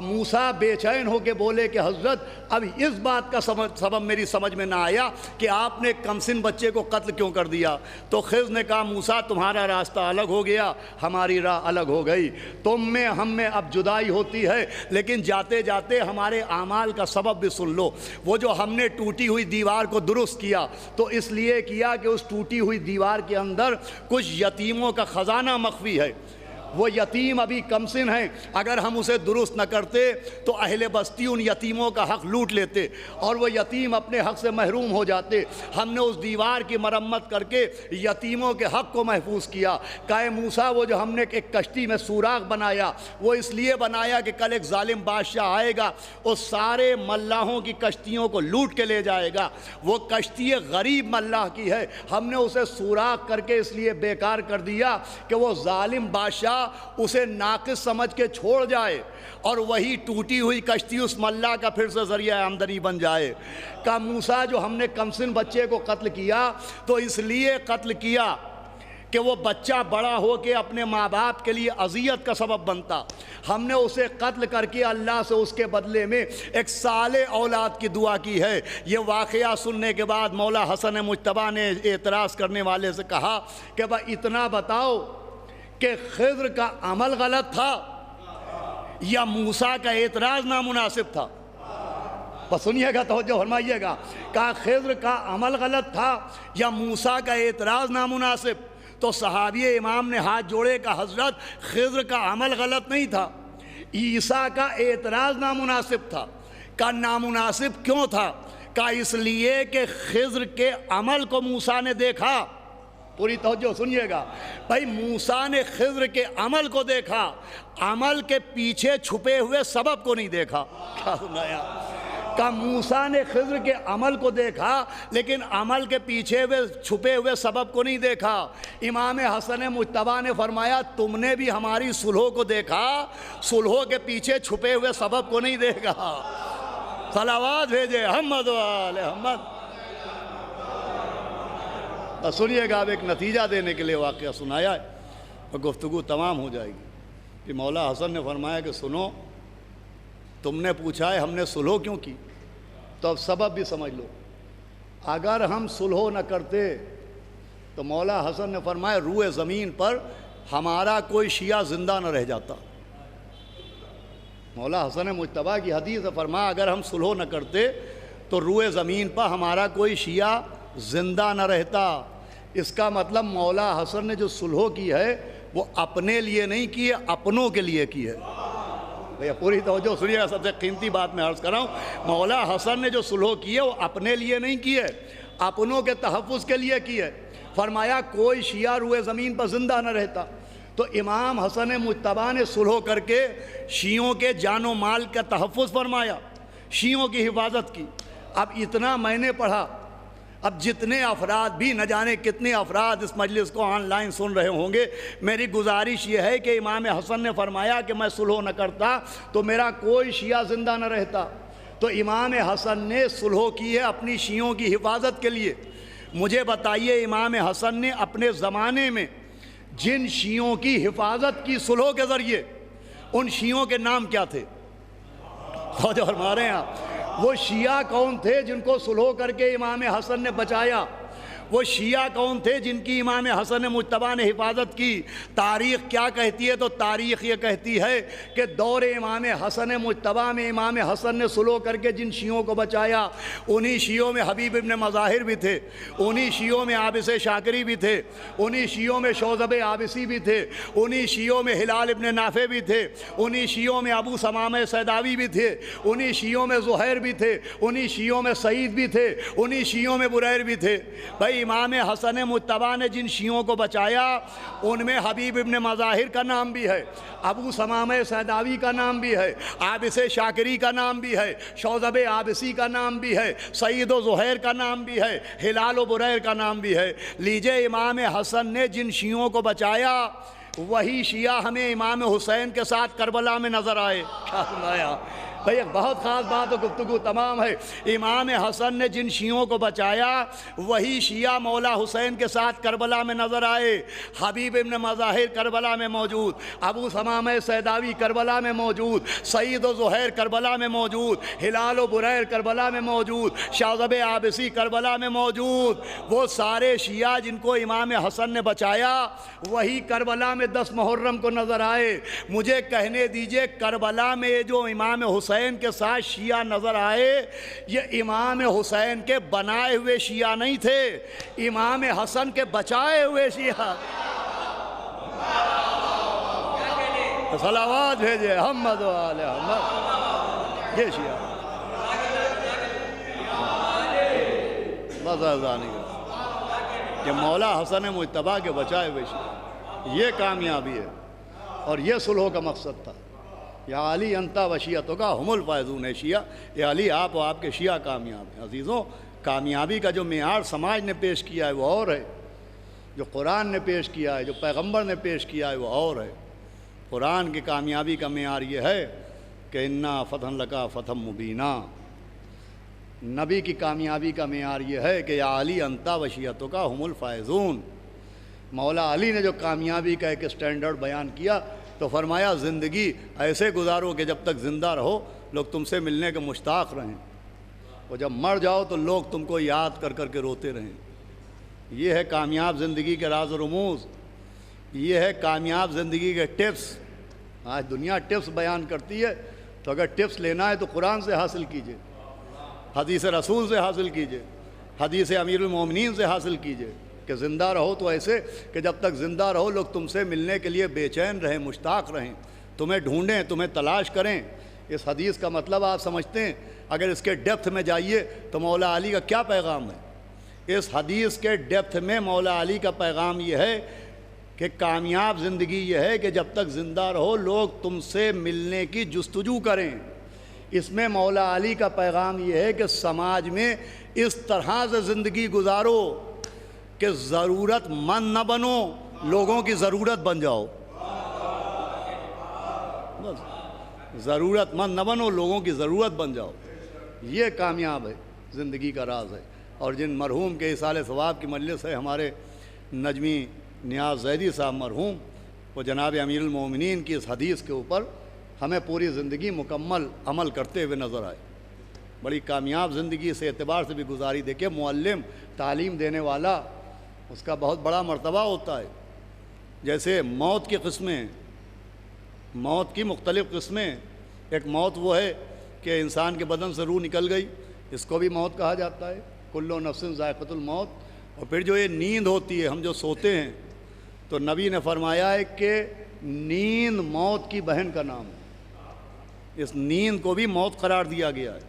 موسیٰ بے چین ہو کے بولے کہ حضرت اب اس بات کا سبب میری سمجھ میں نہ آیا کہ آپ نے کمسن بچے کو قتل کیوں کر دیا۔ تو خضر نے کہا موسیٰ تمہارا راستہ الگ ہو گیا، ہماری راہ الگ ہو گئی، تم میں ہم میں اب جدائی ہوتی ہے، لیکن جاتے جاتے ہمارے اعمال کا سبب بھی سن لو۔ وہ جو ہم نے ٹوٹی ہوئی دیوار کو درست کیا تو اس لیے کیا کہ اس ٹوٹی ہوئی دیوار کے اندر کچھ یتیموں کا خزانہ مخفی ہے۔ وہ یتیم ابھی کمسن ہیں، اگر ہم اسے درست نہ کرتے تو اہل بستی ان یتیموں کا حق لوٹ لیتے اور وہ یتیم اپنے حق سے محروم ہو جاتے۔ ہم نے اس دیوار کی مرمت کر کے یتیموں کے حق کو محفوظ کیا۔ کہ موسیٰ وہ جو ہم نے ایک کشتی میں سوراخ بنایا وہ اس لیے بنایا کہ کل ایک ظالم بادشاہ آئے گا، وہ سارے ملاحوں کی کشتیوں کو لوٹ کے لے جائے گا۔ وہ کشتی غریب ملاح کی ہے، ہم نے اسے سوراخ کر کے اس لیے بیکار کر دیا کہ وہ ظالم بادشاہ اسے ناقص سمجھ کے چھوڑ جائے اور وہی ٹوٹی ہوئی کشتی اس ملاح کا پھر سے ذریعہ آمدنی بن جائے۔ کہ موسیٰ جو ہم نے کمسن بچے کو قتل کیا تو اس لیے قتل کیا کہ وہ بچہ بڑا ہو کے اپنے ماں باپ کے لیے اذیت کا سبب بنتا۔ ہم نے اسے قتل کر کے اللہ سے اس کے بدلے میں ایک صالح اولاد کی دعا کی ہے۔ یہ واقعہ سننے کے بعد مولا حسن مجتبیٰ نے اعتراض کرنے والے سے کہا کہ بھائی اتنا بتاؤ کہ خضر کا عمل غلط تھا یا موسیٰ کا اعتراض نامناسب تھا؟ بس سنیے گا، توجہ فرمائیے گا۔ کہ خضر کا عمل غلط تھا یا موسیٰ کا اعتراض نامناسب؟ تو صحابی امام نے ہاتھ جوڑے کہ حضرت خضر کا عمل غلط نہیں تھا، عیسیٰ کا اعتراض نامناسب تھا۔ کہ نامناسب کیوں تھا؟ کہ اس لیے کہ خضر کے عمل کو موسیٰ نے دیکھا۔ پوری توجہ سنیے گا بھائی، موسیٰ نے خضر کے عمل کو دیکھا، عمل کے پیچھے چھپے ہوئے سبب کو نہیں دیکھا۔ کیا سنایا؟ کہ موسیٰ نے خضر کے عمل کو دیکھا لیکن عمل کے پیچھے چھپے ہوئے سبب کو نہیں دیکھا۔ امام حسن مجتبیٰ نے فرمایا تم نے بھی ہماری صلح کو دیکھا، صلح کے پیچھے چھپے ہوئے سبب کو نہیں دیکھا۔ صلوات بھیجے محمد و آل محمد۔ سنیے گا، اب ایک نتیجہ دینے کے لیے واقعہ سنایا ہے اور گفتگو تمام ہو جائے گی۔ کہ مولا حسن نے فرمایا کہ سنو، تم نے پوچھا ہے ہم نے صلح کیوں کی، تو اب سبب بھی سمجھ لو۔ اگر ہم صلح نہ کرتے تو مولا حسن نے فرمایا روئے زمین پر ہمارا کوئی شیعہ زندہ نہ رہ جاتا۔ مولا حسن مجتبیٰ کی حدیث فرمایا اگر ہم صلح نہ کرتے تو روئے زمین پر ہمارا کوئی شیعہ زندہ نہ رہتا۔ اس کا مطلب مولا حسن نے جو صلح کی ہے وہ اپنے لیے نہیں کی ہے، اپنوں کے لیے کی ہے۔ بھیا پوری توجہ سنیے گا، سب سے قیمتی بات میں عرض کر رہا ہوں، مولا حسن نے جو صلح کی ہے وہ اپنے لیے نہیں کی ہے، اپنوں کے تحفظ کے لیے کی ہے۔ فرمایا کوئی شیعہ روئے زمین پر زندہ نہ رہتا، تو امام حسن مجتبیٰ نے صلح کر کے شیعوں کے جان و مال کا تحفظ فرمایا، شیعوں کی حفاظت کی۔ اب اتنا میں نے پڑھا، اب جتنے افراد بھی، نہ جانے کتنے افراد اس مجلس کو آن لائن سن رہے ہوں گے، میری گزارش یہ ہے کہ امام حسن نے فرمایا کہ میں صلح نہ کرتا تو میرا کوئی شیعہ زندہ نہ رہتا، تو امام حسن نے صلح کی ہے اپنی شیعوں کی حفاظت کے لیے۔ مجھے بتائیے امام حسن نے اپنے زمانے میں جن شیعوں کی حفاظت کی صلح کے ذریعے، ان شیعوں کے نام کیا تھے؟ توجہ فرما رہے ہیں آپ؟ وہ شیعہ کون تھے جن کو صلح کر کے امام حسن نے بچایا؟ وہ شیعہ کون تھے جن کی امام حسن مجتبیٰ نے حفاظت کی؟ تاریخ کیا کہتی ہے؟ تو تاریخ یہ کہتی ہے کہ دور امام حسن مجتبیٰ میں امام حسن نے صلح کر کے جن شیعوں کو بچایا، انہی شیعوں میں حبیب ابن مظاہر بھی تھے، انہی شیعوں میں عابس شاکری بھی تھے، انہی شیعوں میں شوذب عابسی بھی تھے، انہی شیعوں میں ہلال ابن نافع بھی تھے، انہی شیعوں میں ابو ثمامہ سیداوی بھی تھے، انہی شیعوں میں زہیر بھی تھے، انہی شیعوں میں سعید بھی تھے، انہی شیعوں میں بریر بھی تھے۔ بھائی امام حسن مجتبیٰ نے جن شیعوں کو بچایا ان میں حبیب ابن مظاہر کا نام بھی ہے، ابو ثمامہ سیداوی کا نام بھی ہے، عابس شاکری کا نام بھی ہے، شوذب عابسی کا نام بھی ہے، سعید و زہیر کا نام بھی ہے، ہلال و بریر کا نام بھی ہے۔ لیجئے امام حسن نے جن شیعوں کو بچایا وہی شیعہ ہمیں امام حسین کے ساتھ کربلا میں نظر آئے۔ کیا سنایا بھئی؟ ایک بہت خاص بات و گفتگو تمام ہے۔ امام حسن نے جن شیعوں کو بچایا وہی شیعہ مولا حسین کے ساتھ کربلا میں نظر آئے۔ حبیب ابن مظاہر کربلا میں موجود، ابو ثمامہ سیداوی کربلا میں موجود، سعید و زہیر کربلا میں موجود، ہلال و بریر کربلا میں موجود، شوذب عابسی کربلا میں موجود۔ وہ سارے شیعہ جن کو امام حسن نے بچایا وہی کربلا میں 10 محرم کو نظر آئے۔ مجھے کہنے دیجئے کربلا میں جو امام حسین کے ساتھ شیعہ نظر آئے، یہ امام حسین کے بنائے ہوئے شیعہ نہیں تھے، امام حسن کے بچائے ہوئے شیعہ۔ صلوات بھیجے محمد و آل محمد۔ یہ شیعہ بس ارزانی کہ مولا حسن مجتبیٰ کے بچائے ہوئے شیعہ، یہ کامیابی ہے اور یہ صلح کا مقصد تھا۔ یا علی انتا و شیعتوں کا ہم الفائزون ہے شیعہ، یا علی آپ و آپ کے شیعہ کامیاب ہیں۔ عزیزوں، کامیابی کا جو معیار سماج نے پیش کیا ہے وہ اور ہے، جو قرآن نے پیش کیا ہے، جو پیغمبر نے پیش کیا ہے وہ اور ہے۔ قرآن کی کامیابی کا معیار یہ ہے کہ انا فتح لکا فتح مبینہ۔ نبی کی کامیابی کا معیار یہ ہے کہ یا علی انتا و شیعتوں کا ہم الفائزون۔ مولا علی نے جو کامیابی کا ایک اسٹینڈرڈ بیان کیا تو فرمایا زندگی ایسے گزارو کہ جب تک زندہ رہو لوگ تم سے ملنے کے مشتاق رہیں، اور جب مر جاؤ تو لوگ تم کو یاد کر کر کے روتے رہیں۔ یہ ہے کامیاب زندگی کے راز و رموز، یہ ہے کامیاب زندگی کے ٹپس۔ آج دنیا ٹپس بیان کرتی ہے، تو اگر ٹپس لینا ہے تو قرآن سے حاصل کیجئے، حدیث رسول سے حاصل کیجئے، حدیث امیر المومنین سے حاصل کیجئے کہ زندہ رہو تو ایسے کہ جب تک زندہ رہو لوگ تم سے ملنے کے لیے بے چین رہیں، مشتاق رہیں، تمہیں ڈھونڈیں، تمہیں تلاش کریں۔ اس حدیث کا مطلب آپ سمجھتے ہیں؟ اگر اس کے ڈیپتھ میں جائیے تو مولا علی کا کیا پیغام ہے؟ اس حدیث کے ڈیپتھ میں مولا علی کا پیغام یہ ہے کہ کامیاب زندگی یہ ہے کہ جب تک زندہ رہو لوگ تم سے ملنے کی جستجو کریں۔ اس میں مولا علی کا پیغام یہ ہے کہ سماج میں اس طرح سے زندگی گزارو کہ ضرورت مند نہ بنو، لوگوں کی ضرورت بن جاؤ۔ ضرورت مند نہ بنو، لوگوں کی ضرورت بن جاؤ۔ یہ کامیاب ہے، زندگی کا راز ہے۔ اور جن مرحوم کے اصالِ ثواب کی مجلس ہے، ہمارے نجمی نیاز زیدی صاحب مرحوم، وہ جناب امیر المومنین کی اس حدیث کے اوپر ہمیں پوری زندگی مکمل عمل کرتے ہوئے نظر آئے۔ بڑی کامیاب زندگی اس اعتبار سے بھی گزاری۔ دیکھیں، معلم، تعلیم دینے والا، اس کا بہت بڑا مرتبہ ہوتا ہے۔ جیسے موت کی قسمیں، موت کی مختلف قسمیں، ایک موت وہ ہے کہ انسان کے بدن سے روح نکل گئی، اس کو بھی موت کہا جاتا ہے، کل نفس ذائقۃ الموت۔ اور پھر جو یہ نیند ہوتی ہے، ہم جو سوتے ہیں تو نبی نے فرمایا ہے کہ نیند موت کی بہن کا نام ہے، اس نیند کو بھی موت قرار دیا گیا ہے۔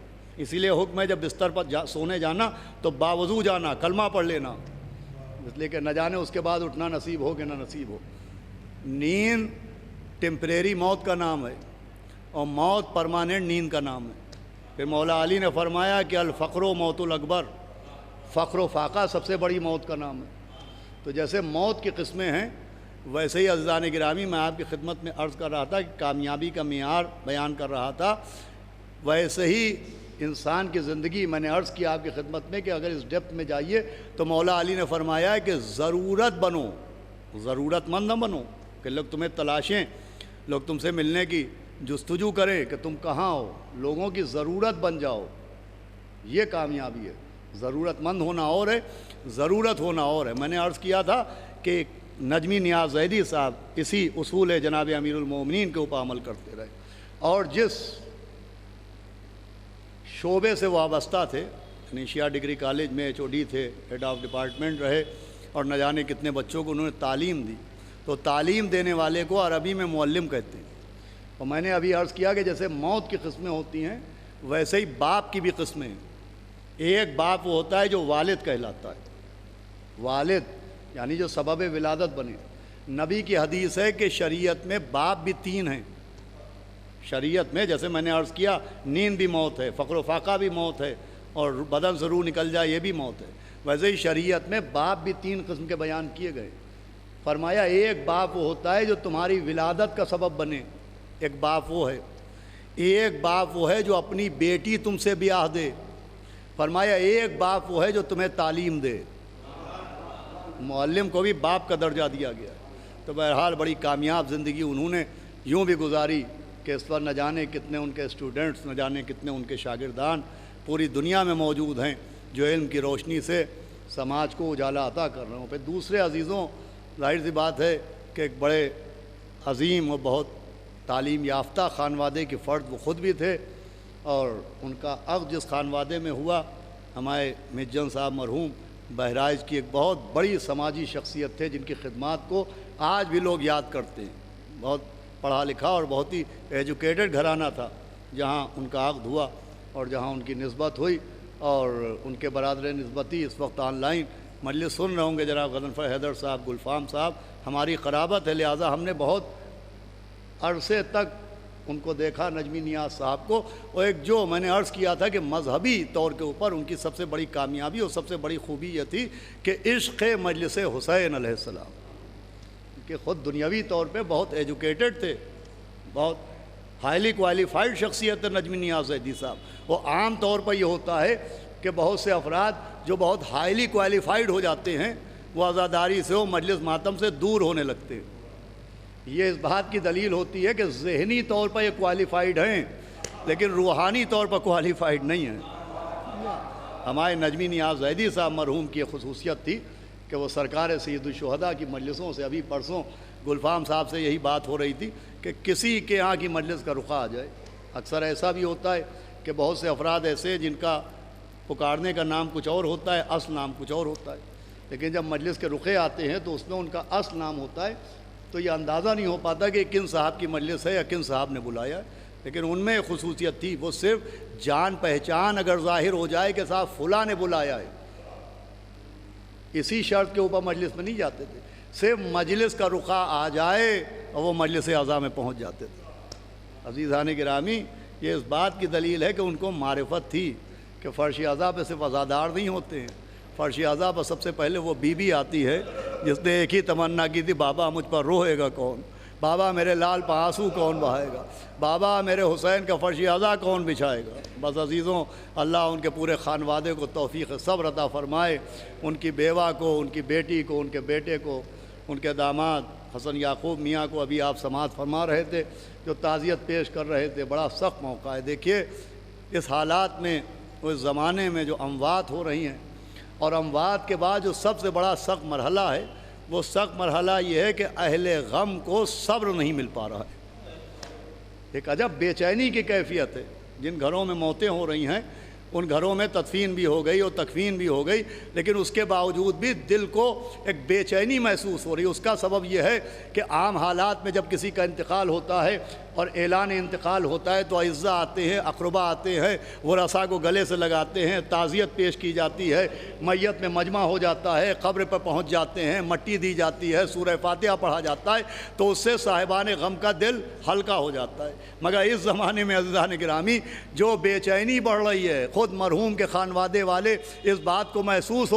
اسی لیے حکم ہے جب بستر پر سونے جانا تو باوضو جانا، کلمہ پڑھ لینا، اس لیے کہ نہ جانے اس کے بعد اٹھنا نصیب ہو کہ نہ نصیب ہو۔ نیند ٹیمپریری موت کا نام ہے اور موت پرماننٹ نیند کا نام ہے۔ پھر مولا علی نے فرمایا کہ الفقر و موت الاکبر، فقر و فاقہ سب سے بڑی موت کا نام ہے۔ تو جیسے موت کی قسمیں ہیں ویسے ہی عزیزان گرامی میں آپ کی خدمت میں عرض کر رہا تھا کہ کامیابی کا معیار بیان کر رہا تھا، ویسے ہی انسان کی زندگی میں نے عرض کیا آپ کی خدمت میں کہ اگر اس ڈیپتھ میں جائیے تو مولا علی نے فرمایا ہے کہ ضرورت بنو، ضرورت مند نہ بنو کہ لوگ تمہیں تلاشیں، لوگ تم سے ملنے کی جستجو کریں کہ تم کہاں ہو، لوگوں کی ضرورت بن جاؤ، یہ کامیابی ہے۔ ضرورت مند ہونا اور ہے، ضرورت ہونا اور ہے۔ میں نے عرض کیا تھا کہ نجمی نیاز زیدی صاحب اسی اصول جناب امیر المومنین کے اوپر عمل کرتے رہے، اور جس شعبے سے وابستہ تھے، یعنی شیعہ ڈگری کالج میں HOD تھے، ہیڈ آف ڈپارٹمنٹ رہے، اور نہ جانے کتنے بچوں کو انہوں نے تعلیم دی، تو تعلیم دینے والے کو عربی میں معلم کہتے ہیں۔ اور میں نے ابھی عرض کیا کہ جیسے موت کی قسمیں ہوتی ہیں ویسے ہی باپ کی بھی قسمیں ہیں۔ ایک باپ وہ ہوتا ہے جو والد کہلاتا ہے، والد یعنی جو سبب ولادت بنے۔ نبی کی حدیث ہے کہ شریعت میں باپ بھی 3 ہیں، شریعت میں جیسے میں نے عرض کیا نیند بھی موت ہے، فقر و فاقہ بھی موت ہے، اور بدن سے روح نکل جائے یہ بھی موت ہے، ویسے ہی شریعت میں باپ بھی 3 قسم کے بیان کیے گئے۔ فرمایا ایک باپ وہ ہوتا ہے جو تمہاری ولادت کا سبب بنے، ایک باپ وہ ہے، ایک باپ وہ ہے جو اپنی بیٹی تم سے بیاہ دے، فرمایا ایک باپ وہ ہے جو تمہیں تعلیم دے۔ معلم کو بھی باپ کا درجہ دیا گیا۔ تو بہرحال بڑی کامیاب زندگی انہوں نے یوں بھی گزاری کہ اس پر نہ جانے کتنے ان کے اسٹوڈنٹس، نہ جانے کتنے ان کے شاگردان پوری دنیا میں موجود ہیں جو علم کی روشنی سے سماج کو اجالا عطا کر رہے ہوں۔ پھر دوسرے عزیزوں، ظاہر سی بات ہے کہ ایک بڑے عظیم اور بہت تعلیم یافتہ خانوادے کے فرد وہ خود بھی تھے، اور ان کا عقد جس خانوادے میں ہوا، ہمارے مجن صاحب مرحوم بہرائچ کی ایک بہت بڑی سماجی شخصیت تھے جن کی خدمات کو آج بھی لوگ یاد کرتے ہیں۔ بہت پڑھا لکھا اور بہت ہی ایجوکیٹڈ گھرانہ تھا جہاں ان کا عقد ہوا اور جہاں ان کی نسبت ہوئی، اور ان کے برادر نسبتی اس وقت آن لائن مجلس سن رہے ہوں گے، جناب غضنفر حیدر صاحب، گلفام صاحب، ہماری قرابت ہے، لہٰذا ہم نے بہت عرصے تک ان کو دیکھا، نجمی نیاز صاحب کو۔ اور ایک جو میں نے عرض کیا تھا کہ مذہبی طور کے اوپر ان کی سب سے بڑی کامیابی اور سب سے بڑی خوبی یہ تھی کہ عشق مجلس حسین علیہ السلام، کہ خود دنیاوی طور پہ بہت ایجوکیٹڈ تھے، بہت ہائیلی کوالیفائڈ شخصیت ہے نجمی نیاز زیدی صاحب۔ وہ عام طور پر یہ ہوتا ہے کہ بہت سے افراد جو بہت ہائیلی کوالیفائڈ ہو جاتے ہیں وہ عزاداری سے وہ مجلس ماتم سے دور ہونے لگتے ہیں۔ یہ اس بات کی دلیل ہوتی ہے کہ ذہنی طور پر یہ کوالیفائڈ ہیں لیکن روحانی طور پر کوالیفائڈ نہیں ہیں۔ ہمارے نجمی نیاز زیدی صاحب مرحوم کی خصوصیت تھی کہ وہ سرکار سید الشہداء کی مجلسوں سے، ابھی پرسوں گلفام صاحب سے یہی بات ہو رہی تھی کہ کسی کے ہاں کی مجلس کا رخا آ جائے۔ اکثر ایسا بھی ہوتا ہے کہ بہت سے افراد ایسے جن کا پکارنے کا نام کچھ اور ہوتا ہے، اصل نام کچھ اور ہوتا ہے، لیکن جب مجلس کے رخے آتے ہیں تو اس میں ان کا اصل نام ہوتا ہے، تو یہ اندازہ نہیں ہو پاتا کہ کن صاحب کی مجلس ہے یا کن صاحب نے بلایا ہے۔ لیکن ان میں خصوصیت تھی، وہ صرف جان پہچان اگر ظاہر ہو جائے کہ صاحب فلاں نے بلایا ہے، اسی شرط کے اوپر مجلس میں نہیں جاتے تھے، صرف مجلس کا رخا آ جائے اور وہ مجلس اعضاء میں پہنچ جاتے تھے۔ عزیزان گرامی، یہ اس بات کی دلیل ہے کہ ان کو معرفت تھی کہ فرش اعضاء پہ صرف عزادار نہیں ہوتے ہیں، فرش اعضاء پر سب سے پہلے وہ بی بی آتی ہے جس نے ایک ہی تمنا کی تھی، بابا مجھ پر روئے گا کون، بابا میرے لال پہ آنسو کون بہائے گا، بابا میرے حسین کا فرش اعضاء کون بچھائے گا۔ بس عزیزوں، اللہ ان کے پورے خانوادے کو توفیق صبر عطا فرمائے، ان کی بیوہ کو، ان کی بیٹی کو، ان کے بیٹے کو، ان کے داماد حسن یعقوب میاں کو ابھی آپ سماعت فرما رہے تھے جو تعزیت پیش کر رہے تھے۔ بڑا سخت موقع ہے۔ دیکھیے اس حالات میں، اس زمانے میں جو اموات ہو رہی ہیں، اور اموات کے بعد جو سب سے بڑا سخت مرحلہ ہے، وہ سخت مرحلہ یہ ہے کہ اہل غم کو صبر نہیں مل پا رہا ہے۔ ایک عجب بے چینی کی کیفیت ہے۔ جن گھروں میں موتیں ہو رہی ہیں ان گھروں میں تدفین بھی ہو گئی اور تکفین بھی ہو گئی، لیکن اس کے باوجود بھی دل کو ایک بے چینی محسوس ہو رہی ہے۔ اس کا سبب یہ ہے کہ عام حالات میں جب کسی کا انتقال ہوتا ہے اور اعلان انتقال ہوتا ہے تو اعزاء آتے ہیں، اقربا آتے ہیں، وہ رسا کو گلے سے لگاتے ہیں، تعزیت پیش کی جاتی ہے، میت میں مجمع ہو جاتا ہے، قبر پر پہنچ جاتے ہیں، مٹی دی جاتی ہے، سورہ فاتحہ پڑھا جاتا ہے، تو اس سے صاحبان غم کا دل ہلکا ہو جاتا ہے۔ مگر اس زمانے میں عزیزان گرامی جو بے چینی بڑھ رہی ہے، خود مرحوم کے خانوادے والے اس بات کو محسوس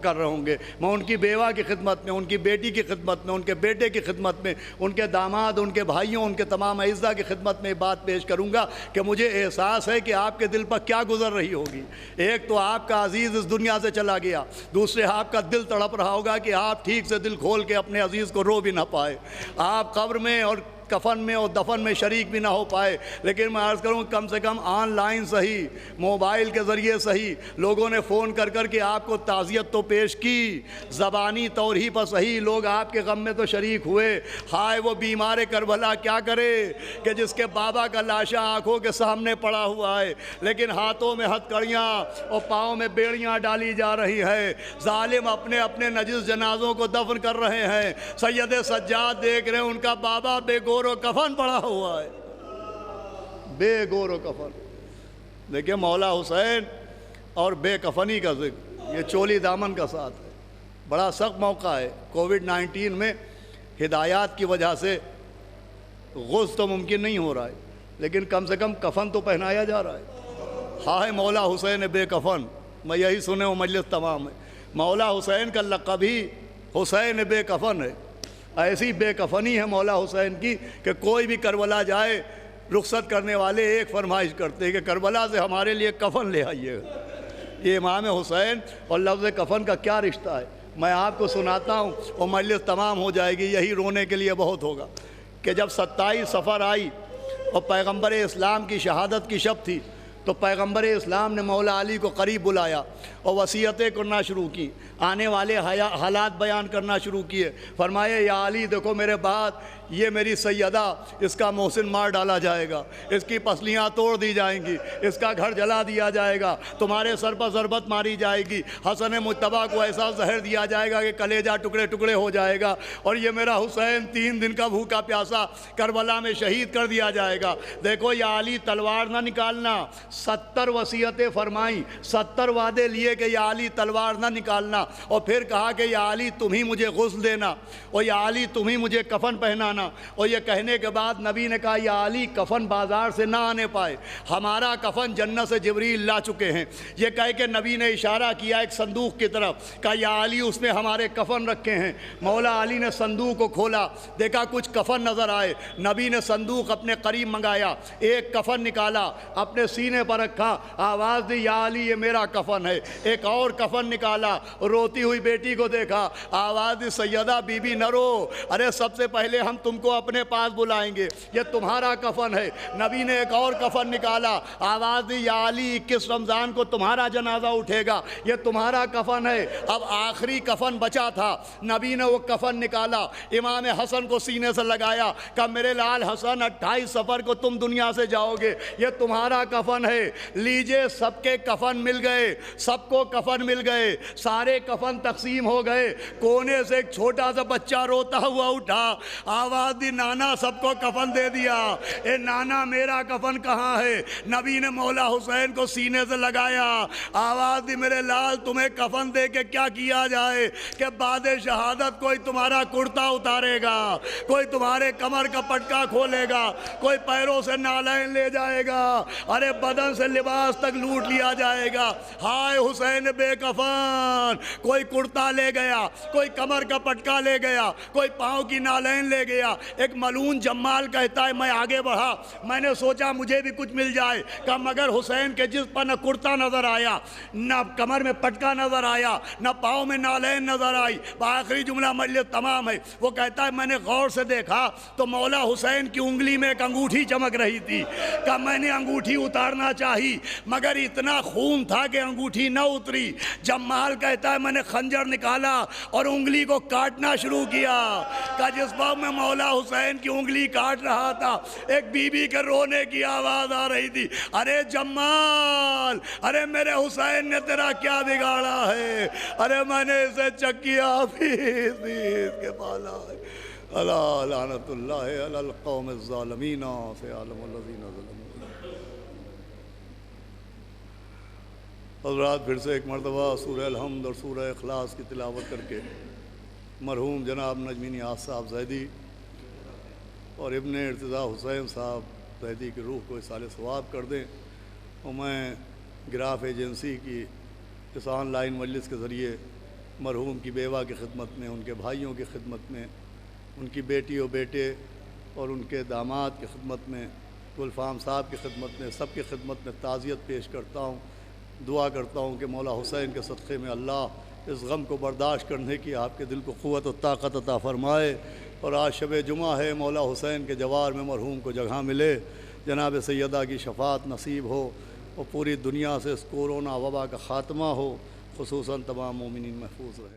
کر رہے ہوں گے۔ میں ان کی بیوہ کی خدمت میں، ان کی بیٹی کی خدمت میں، ان کے بیٹے کی خدمت میں، ان کے داماد، ان کے بھائیوں، ان کے تمام اعزاء کی خدمت میں بات پیش کروں گا کہ مجھے احساس ہے کہ آپ کے دل پر کیا گزر رہی ہوگی۔ ایک تو آپ کا عزیز اس دنیا سے چلا گیا، دوسرے آپ کا دل تڑپ رہا ہوگا کہ آپ ٹھیک سے دل کھول کے اپنے عزیز کو رو بھی نہ پائے، آپ قبر میں اور کفن میں اور دفن میں شریک بھی نہ ہو پائے۔ لیکن میں عرض کروں کم سے کم آن لائن صحیح، موبائل کے ذریعے صحیح، لوگوں نے فون کر کے آپ کو تعزیت تو پیش کی، زبانی طور ہی پر صحیح لوگ آپ کے غم میں تو شریک ہوئے۔ ہائے وہ بیمار کربلا کیا کرے کہ جس کے بابا کا لاشا آنکھوں کے سامنے پڑا ہوا ہے، لیکن ہاتھوں میں ہتھکڑیاں اور پاؤں میں بیڑیاں ڈالی جا رہی ہے، ظالم اپنے اپنے نجس جنازوں کو دفن کر رہے ہیں۔ سید سجاد دیکھ رہے ہیں ان کا بابا بے گور و کفن پڑا ہوا ہے، بے گور و کفن۔ دیکھیں مولا حسین اور بے کفنی کا ذکر، یہ چولی دامن کا ساتھ ہے۔ بڑا سخت موقع ہے، کووڈ-19 میں ہدایات کی وجہ سے غسل تو ممکن نہیں ہو رہا ہے، لیکن کم سے کم کفن تو پہنایا جا رہا ہے۔ ہائے مولا حسین بے کفن، میں یہی سنے وہ مجلس تمام ہے۔ مولا حسین کا لقب ہی حسین بے کفن ہے۔ ایسی بے کفنی ہے مولا حسین کی کہ کوئی بھی کربلا جائے، رخصت کرنے والے ایک فرمائش کرتے ہیں کہ کربلا سے ہمارے لیے کفن لے آئیے گا۔ یہ امام حسین اور لفظ کفن کا کیا رشتہ ہے، میں آپ کو سناتا ہوں، وہ مجلس تمام ہو جائے گی، یہی رونے کے لیے بہت ہوگا کہ جب 27 صفر آئی اور پیغمبر اسلام کی شہادت کی شب تھی تو پیغمبر اسلام نے مولا علی کو قریب بلایا اور وصیتیں کرنا شروع کی، آنے والے حالات بیان کرنا شروع کیے۔ فرمایا یا علی دیکھو میرے بعد یہ میری سیدہ، اس کا محسن مار ڈالا جائے گا، اس کی پسلیاں توڑ دی جائیں گی، اس کا گھر جلا دیا جائے گا، تمہارے سر پر ضربت ماری جائے گی، حسن مجتبیٰ کو ایسا زہر دیا جائے گا کہ کلیجہ ٹکڑے ٹکڑے ہو جائے گا، اور یہ میرا حسین 3 دن کا بھوکا پیاسا کربلا میں شہید کر دیا جائے گا۔ دیکھو یا علی تلوار نہ نکالنا، 70 وصیتیں فرمائیں، 70 وعدے لیے کہ یا علی تلوار نہ نکالنا، اور پھر کہا کہ یا علی تم ہی مجھے غسل دینا، اور یا علی تم ہی مجھے کفن پہنانا۔ اور یہ کہنے کے بعد نبی نے کہا یا علی کفن بازار سے نہ آنے پائے، ہمارا کفن جنت سے جبریل لا چکے ہیں۔ یہ کہہ کے نبی نے اشارہ کیا ایک صندوق کی طرف، کہا یا علی اس میں ہمارے کفن رکھے ہیں۔ مولا علی نے صندوق کو کھولا، دیکھا کچھ کفن نظر آئے، نبی نے صندوق اپنے قریب منگایا، ایک کفن نکالا، اپنے سینے پر رکھا، آواز دی یا علی یہ میرا کفن ہے۔ ایک اور کفن نکالا، روتی ہوئی بیٹی کو دیکھا، آواز دی سیدہ بی بی نہ رو، ارے سب سے پہلے ہم تم کو اپنے پاس بلائیں گے، یہ تمہارا کفن ہے۔ نبی نے ایک اور کفن نکالا، آواز دی یا علی 21 رمضان کو تمہارا جنازہ اٹھے گا، یہ تمہارا کفن ہے۔ اب آخری کفن بچا تھا، نبی نے وہ کفن نکالا، امام حسن کو سینے سے لگایا، کہا میرے لال حسن 28 صفر کو تم دنیا سے جاؤ گے، یہ تمہارا کفن ہے۔ لیجئے سب کے کفن مل گئے، سب کو کفن مل گئے، سارے کفن تقسیم ہو گئے۔ کونے سے ایک چھوٹا سا بچہ روتا ہوا اٹھا، آواز دی نانا سب کو کفن دے دیا، اے نانا میرا کفن کہاں ہے؟ نبی نے مولا حسین کو سینے سے لگایا، آواز دی میرے لال تمہیں کفن دے کے کیا کیا جائے کہ بعد شہادت کوئی تمہارا کرتا اتارے گا، کوئی تمہارے کمر کا پٹکا کھولے گا، کوئی پیروں سے نالین لے جائے گا، ارے بدن سے لباس تک لوٹ لیا جائے گا۔ ہائے حسین بے کفن، کوئی کرتا لے گیا، کوئی کمر کا پٹکا لے گیا، کوئی پاؤں کی نالین لے گیا۔ ایک ملعون جمال کہتا ہے میں آگے بڑھا، میں نے سوچا مجھے بھی کچھ مل جائے، کہ مگر حسین کے جسم پر نہ کرتا نظر آیا، نہ کمر میں پٹکا نظر آیا، نہ پاؤں میں نالین نظر آئی۔ آخری جملہ مجلس تمام ہے، وہ کہتا ہے میں نے غور سے دیکھا تو مولا حسین کی انگلی میں ایک انگوٹھی چمک رہی تھی، کہ میں نے انگوٹھی اتارنا چاہی مگر اتنا خون تھا کہ انگوٹھی نہ اتری۔ جمال کہتا ہے میں نے خنجر نکالا اور انگلی کو کاٹنا شروع کیا، کہ جس وقت میں مولا مولا حسین کی انگلی کاٹ رہا تھا، ایک بی بی کے رونے کی آواز آ رہی تھی، ارے جمال، ارے میرے حسین نے تیرا کیا بگاڑا ہے، ارے میں نے اسے چکیا پیس کے پالا ہے۔ الا لعنت اللہ علی القوم الظالمین سیعلم الذین ظلموا۔ حضرات پھر سے ایک مرتبہ سورہ الحمد اور سورہ اخلاص کی تلاوت کر کے مرحوم جناب نجمی نیاز صاحب زیدی اور ابن ارتضیٰ حسین صاحب زیدی کی روح کو اصال ثواب کر دیں۔ اور میں گراف ایجنسی کی اس آن لائن مجلس کے ذریعے مرحوم کی بیوہ کی خدمت میں، ان کے بھائیوں کی خدمت میں، ان کی بیٹی و بیٹے اور ان کے داماد کی خدمت میں، گلفام صاحب کی خدمت میں، سب کی خدمت میں تعزیت پیش کرتا ہوں۔ دعا کرتا ہوں کہ مولا حسین کے صدقے میں اللہ اس غم کو برداشت کرنے کی آپ کے دل کو قوت و طاقت عطا فرمائے۔ اور آج شب جمعہ ہے، مولا حسین کے جوار میں مرحوم کو جگہ ملے، جناب سیدہ کی شفاعت نصیب ہو اور پوری دنیا سے اس کورونا وبا کا خاتمہ ہو، خصوصاً تمام مومنین محفوظ رہے۔